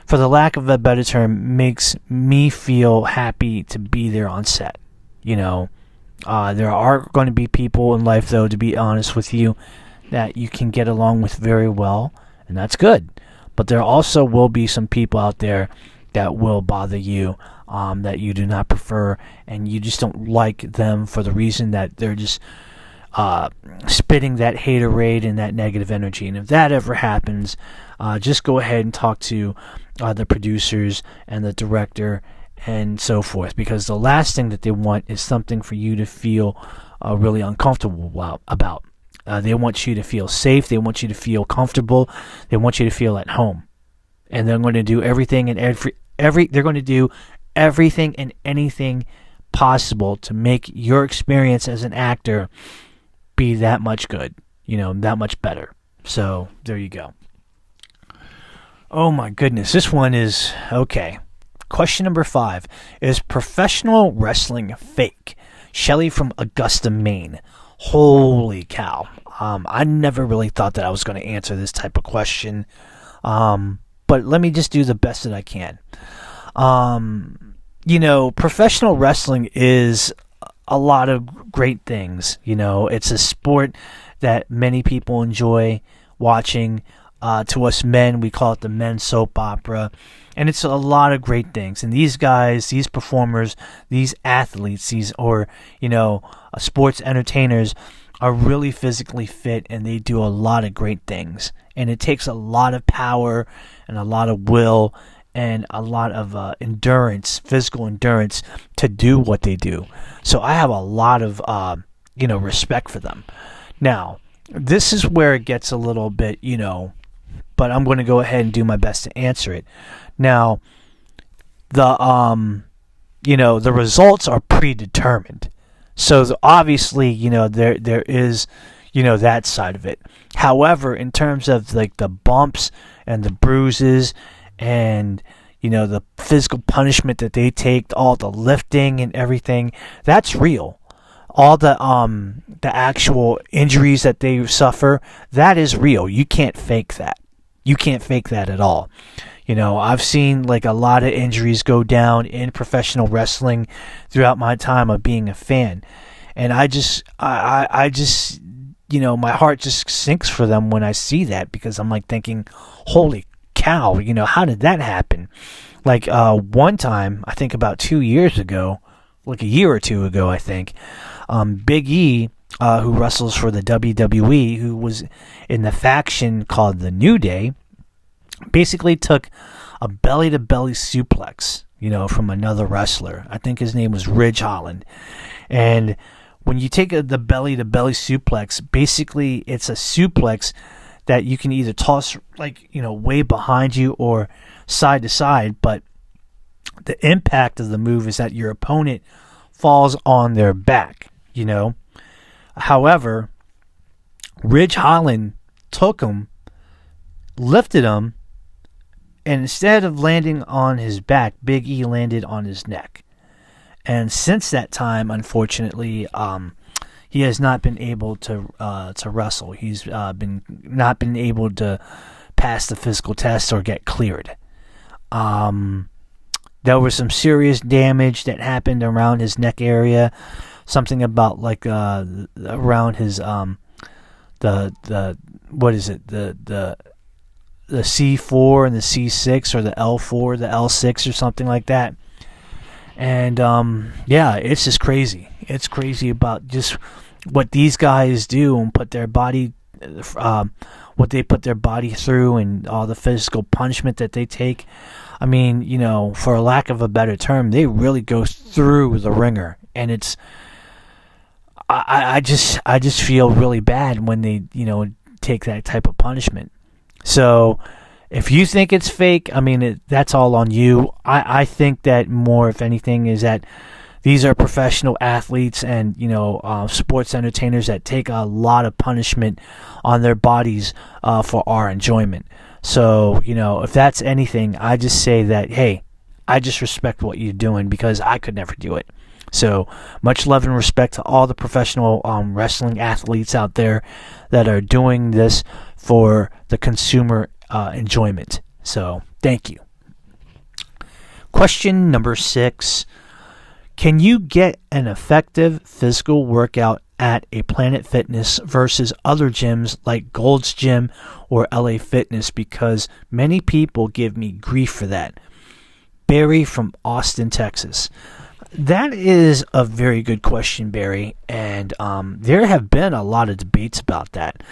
for the lack of a better term, makes me feel happy to be there on set. There are going to be people in life, though, to be honest with you, that you can get along with very well, and that's good. But there also will be some people out there that will bother you, that you do not prefer, and you just don't like them for the reason that they're just spitting that haterade and that negative energy. And if that ever happens, just go ahead and talk to the producers and the director and so forth, because the last thing that they want is something for you to feel really uncomfortable about. They want you to feel safe. They want you to feel comfortable. They want you to feel at home, and they're going to do everything and they're going to do everything and anything possible to make your experience as an actor be that much good, that much better. So there you go. Oh my goodness, this one is okay. Question number 5. Is professional wrestling fake? Shelly from Augusta, Maine. Holy cow. I never really thought that I was going to answer this type of question. But let me just do the best that I can. Professional wrestling is a lot of great things. It's a sport that many people enjoy watching. To us men, we call it the men's soap opera. And it's a lot of great things. And these guys, these performers, these athletes, sports entertainers are really physically fit, and they do a lot of great things. And it takes a lot of power and a lot of will and a lot of endurance, physical endurance, to do what they do. So I have a lot of, respect for them. Now, this is where it gets a little bit, but I'm going to go ahead and do my best to answer it. Now, the results are predetermined. So obviously, there is, that side of it. However, in terms of like the bumps and the bruises and, the physical punishment that they take, all the lifting and everything, that's real. All the actual injuries that they suffer, that is real. You can't fake that. You can't fake that at all. I've seen like a lot of injuries go down in professional wrestling throughout my time of being a fan. And I just, my heart just sinks for them when I see that, because I'm like thinking, holy cow, how did that happen? Like one time, I think about 2 years ago, like a year or two ago, I think, Big E, who wrestles for the WWE, who was in the faction called the New Day, basically took a belly-to-belly suplex, from another wrestler. I think his name was Ridge Holland. And when you take the belly-to-belly suplex, basically it's a suplex that you can either toss, way behind you or side to side, but the impact of the move is that your opponent falls on their back, However, Ridge Holland took him, lifted him, and instead of landing on his back, Big E landed on his neck. And since that time, unfortunately, he has not been able to wrestle. He's not been able to pass the physical test or get cleared. There was some serious damage that happened around his neck area. Something about like around his the what is it, the C4 and the C6, or the L4, the L6, or something like that. And it's just crazy. It's crazy about just what these guys do and put their body, what they put their body through, and all the physical punishment that they take. I mean, for a lack of a better term, they really go through the ringer, and it's. I just feel really bad when they, take that type of punishment. So, if you think it's fake, I mean, that's all on you. I think that more, if anything, is that these are professional athletes and, sports entertainers that take a lot of punishment on their bodies for our enjoyment. So, if that's anything, I just say that, hey, I just respect what you're doing because I could never do it. So, much love and respect to all the professional wrestling athletes out there that are doing this for the consumer enjoyment. So, thank you. Question number 6. Can you get an effective physical workout at a Planet Fitness versus other gyms like Gold's Gym or LA Fitness? Because many people give me grief for that. Barry from Austin, Texas. That is a very good question, Barry, and there have been a lot of debates about that.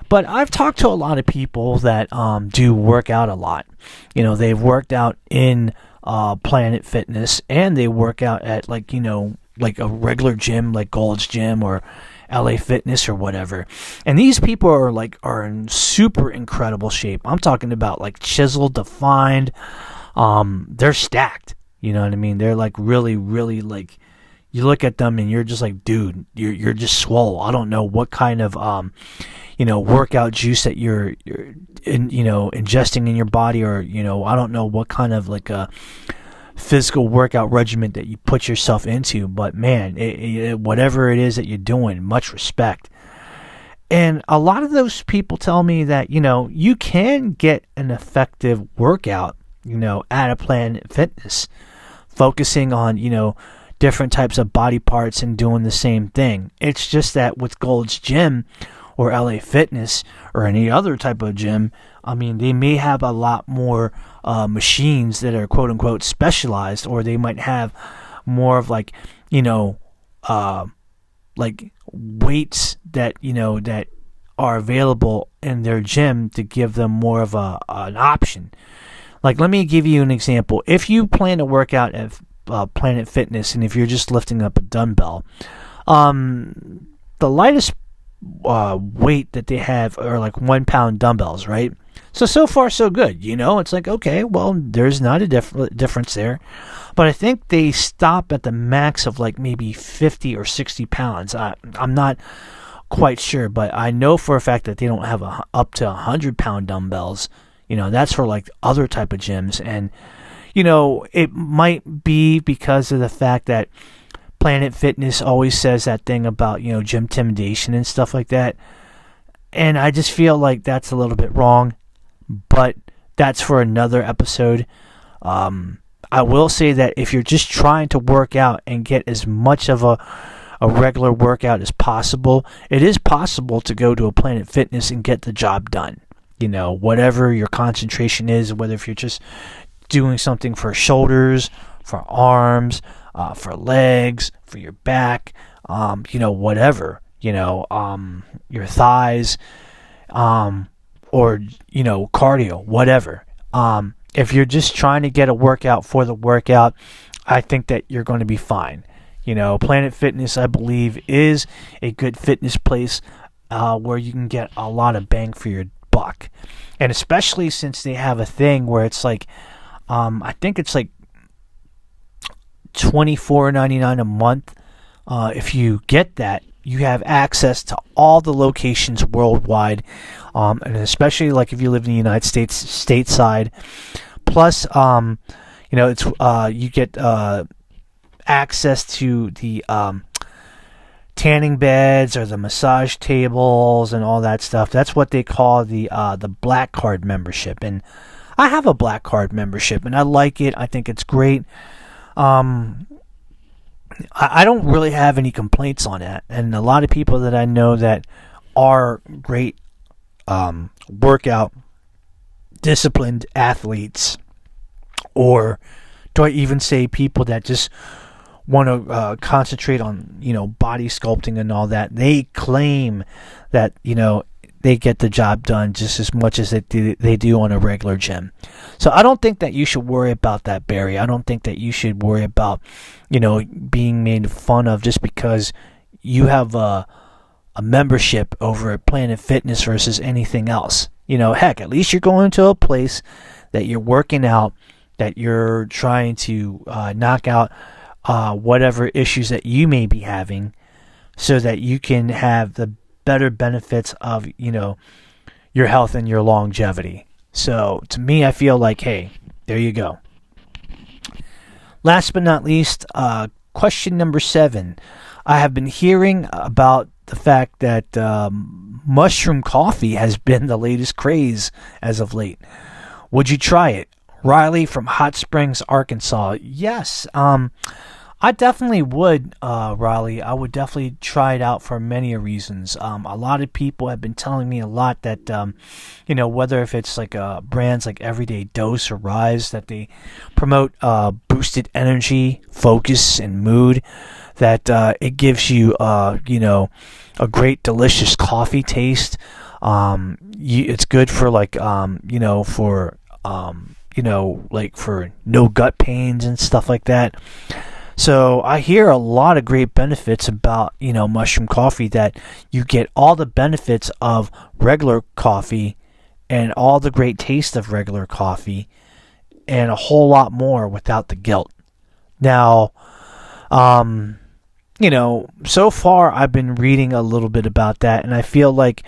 But I've talked to a lot of people that do work out a lot. They've worked out in Planet Fitness, and they work out at like a regular gym like Gold's Gym or LA Fitness or whatever. And these people are in super incredible shape. I'm talking about like chiseled, defined. They're stacked. You know what I mean? They're like really, really like, you look at them and you're just like, dude, you're just swole. I don't know what kind of workout juice that you're ingesting in your body, or I don't know what kind of like a physical workout regimen that you put yourself into. But man, whatever it is that you're doing, much respect. And a lot of those people tell me that you can get an effective workout at a Planet Fitness, focusing on different types of body parts and doing the same thing. It's just that with Gold's Gym or LA Fitness or any other type of gym, I mean, they may have a lot more machines that are quote unquote specialized, or they might have more of like weights that that are available in their gym to give them more of an option. Like, let me give you an example. If you plan to work out at Planet Fitness, and if you're just lifting up a dumbbell, the lightest weight that they have are like 1 pound dumbbells, right? So far so good. It's like, okay, well, there's not a difference there. But I think they stop at the max of like maybe 50 or 60 pounds. I'm not quite sure, but I know for a fact that they don't have up to 100-pound dumbbells. That's for like other type of gyms. And, it might be because of the fact that Planet Fitness always says that thing about, gym intimidation and stuff like that. And I just feel like that's a little bit wrong, but that's for another episode. I will say that if you're just trying to work out and get as much of a regular workout as possible, it is possible to go to a Planet Fitness and get the job done. Whatever your concentration is, whether if you're just doing something for shoulders, for arms, for legs, for your back, whatever, your thighs, or, cardio, whatever. If you're just trying to get a workout for the workout, I think that you're going to be fine. Planet Fitness, I believe, is a good fitness place where you can get a lot of bang for your buck. And especially since they have a thing where it's like, I think it's like $24.99 a month. If you get that, you have access to all the locations worldwide, and especially like if you live in the United States, stateside. Plus, it's you get access to the tanning beds or the massage tables and all that stuff. That's what they call the Black Card membership, and I have a Black Card membership, and I like it. I think it's great. I don't really have any complaints on that, and a lot of people that I know that are great workout disciplined athletes, or do I even say people that just want to concentrate on body sculpting and all that, they claim that they get the job done just as much as they do on a regular gym. So I don't think that you should worry about that, Barry. I don't think that you should worry about, being made fun of just because you have a membership over at Planet Fitness versus anything else. Heck, at least you're going to a place that you're working out, that you're trying to knock out whatever issues that you may be having, so that you can have the better benefits of, your health and your longevity. So to me, I feel like, hey, there you go. Last but not least, question number 7. I have been hearing about the fact that mushroom coffee has been the latest craze as of late. Would you try it? Riley from Hot Springs, Arkansas. Yes, I definitely would, Riley. I would definitely try it out for many reasons. A lot of people have been telling me a lot that, whether if it's like brands like Everyday Dose or Rise, that they promote boosted energy, focus, and mood, that it gives you, a great, delicious coffee taste. It's good for for no gut pains and stuff like that. So I hear a lot of great benefits about, mushroom coffee, that you get all the benefits of regular coffee and all the great taste of regular coffee and a whole lot more without the guilt. Now, so far I've been reading a little bit about that, and I feel like,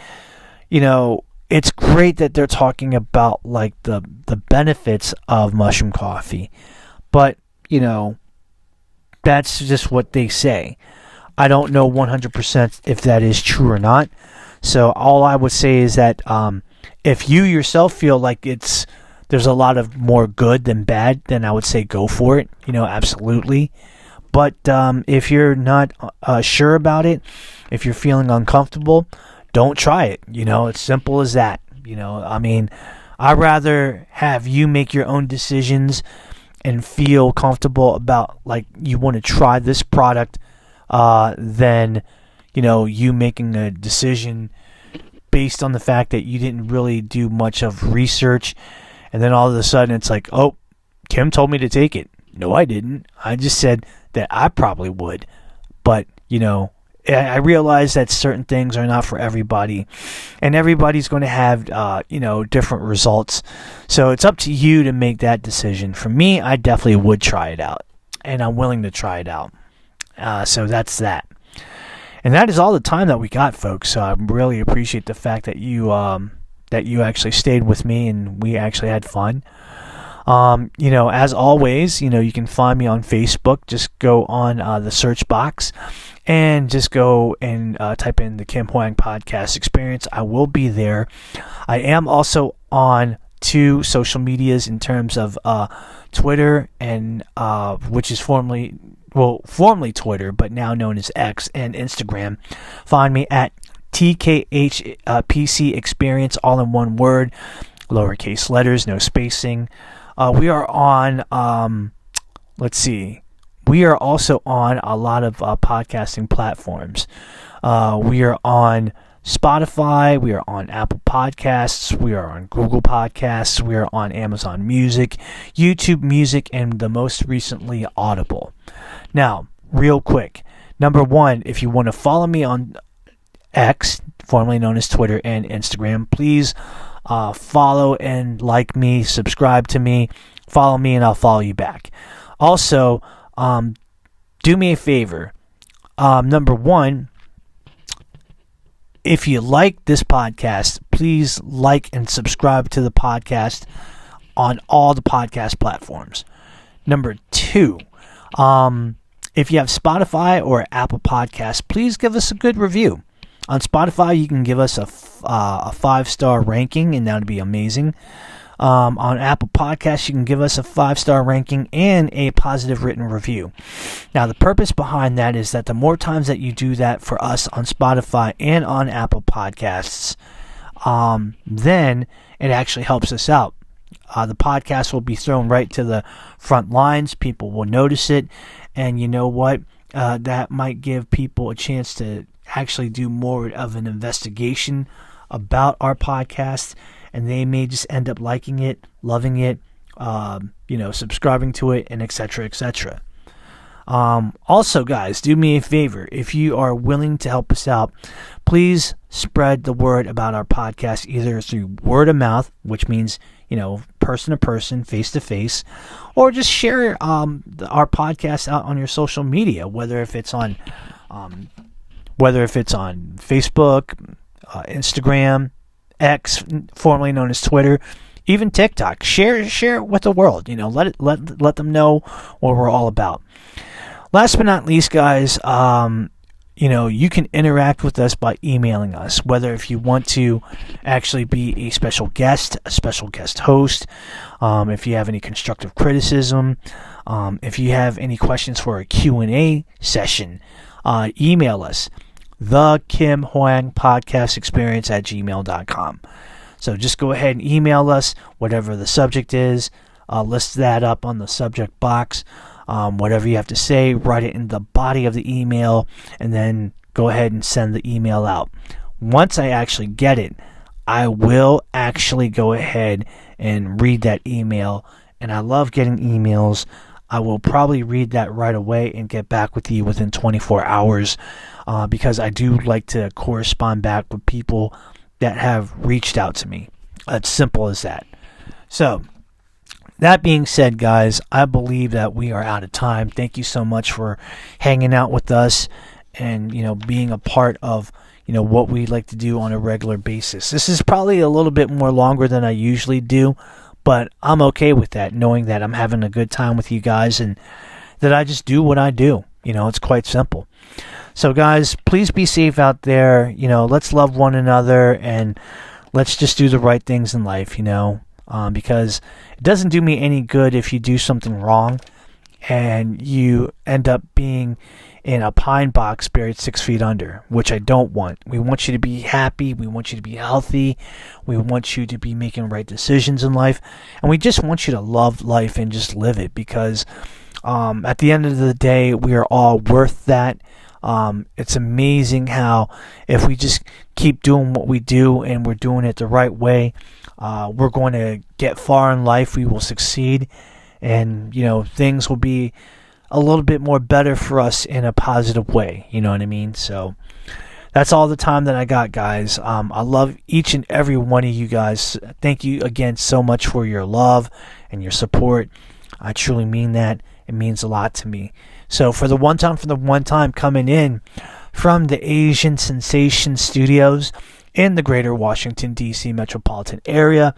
it's great that they're talking about like the benefits of mushroom coffee, but, that's just what they say. I don't know 100% if that is true or not. So all I would say is that if you yourself feel like there's a lot of more good than bad, then I would say go for it. Absolutely. But if you're not sure about it, if you're feeling uncomfortable, don't try it. It's simple as that. I'd rather have you make your own decisions and feel comfortable about like you want to try this product than you making a decision based on the fact that you didn't really do much of research, and then all of a sudden it's like, oh, Kim told me to take it. No, I didn't. I just said that I probably would, but I realize that certain things are not for everybody, and everybody's going to have, different results. So it's up to you to make that decision. For me, I definitely would try it out, and I'm willing to try it out. So that's that. And that is all the time that we got, folks. So I really appreciate the fact that you actually stayed with me and we actually had fun. As always, you can find me on Facebook. Just go on the search box and just go and type in the Kim Hoang Podcast Experience. I will be there. I am also on 2 social medias in terms of Twitter, and which is formerly Twitter, but now known as X, and Instagram. Find me at TKHPC Experience, all in one word, lowercase letters, no spacing. We are on, we are also on a lot of podcasting platforms. We are on Spotify, we are on Apple Podcasts, we are on Google Podcasts, we are on Amazon Music, YouTube Music, and the most recently Audible. Now, real quick, number 1, if you want to follow me on X, formerly known as Twitter, and Instagram, please follow and like me, subscribe to me, follow me, and I'll follow you back. Also, do me a favor. Number 1, if you like this podcast, please like and subscribe to the podcast on all the podcast platforms. Number 2, if you have Spotify or Apple Podcasts, please give us a good review. On Spotify, you can give us a 5-star ranking, and that would be amazing. On Apple Podcasts, you can give us a 5-star ranking and a positive written review. Now, the purpose behind that is that the more times that you do that for us on Spotify and on Apple Podcasts, then it actually helps us out. The podcast will be thrown right to the front lines. People will notice it, and you know what? That might give people a chance to actually do more of an investigation about our podcast, and they may just end up liking it, loving it, subscribing to it, and etc., etc. Also, guys, do me a favor. If you are willing to help us out, please spread the word about our podcast, either through word of mouth, which means person to person, face to face, or just share our podcast out on your social media, whether if it's on Facebook, Instagram, X, formerly known as Twitter, even TikTok. Share it with the world. Let them know what we're all about. Last but not least, guys, you can interact with us by emailing us, whether if you want to actually be a special guest host, if you have any constructive criticism, if you have any questions for a Q&A session, email us, the Kim Hoang Podcast Experience at gmail.com. So just go ahead and email us, whatever the subject is, list that up on the subject box. Whatever you have to say, write it in the body of the email, and then go ahead and send the email out. Once I actually get it, I will actually go ahead and read that email, and I love getting emails. I will probably read that right away and get back with you within 24 hours because I do like to correspond back with people that have reached out to me. It's simple as that. So, that being said, guys, I believe that we are out of time. Thank you so much for hanging out with us and, being a part of, what we like to do on a regular basis. This is probably a little bit more longer than I usually do, but I'm okay with that, knowing that I'm having a good time with you guys and that I just do what I do. It's quite simple. So, guys, please be safe out there. Let's love one another and let's just do the right things in life, because it doesn't do me any good if you do something wrong and you end up being in a pine box buried 6 feet under, which I don't want. We want you to be happy. We want you to be healthy. We want you to be making right decisions in life. And we just want you to love life and just live it because at the end of the day, we are all worth that. It's amazing how if we just keep doing what we do and we're doing it the right way, we're going to get far in life. We will succeed, and things will be a little bit more better for us in a positive way. You know what I mean? So that's all the time that I got, guys. I love each and every one of you guys. Thank you again so much for your love and your support. I truly mean that. It means a lot to me. So for the one time coming in from the Asian Sensation Studios in the greater Washington DC Metropolitan Area,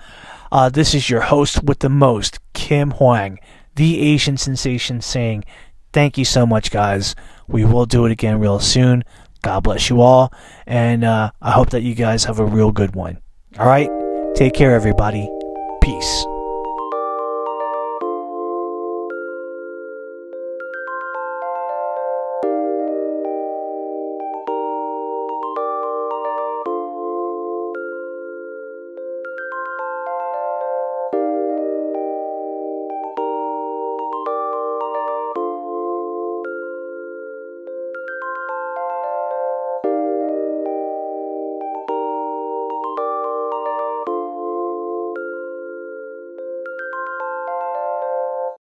this is your host with the most, Kim Hoang, the Asian Sensation, saying thank you so much, guys. We will do it again real soon. God bless you all, and I hope that you guys have a real good one. All right? Take care, everybody. Peace.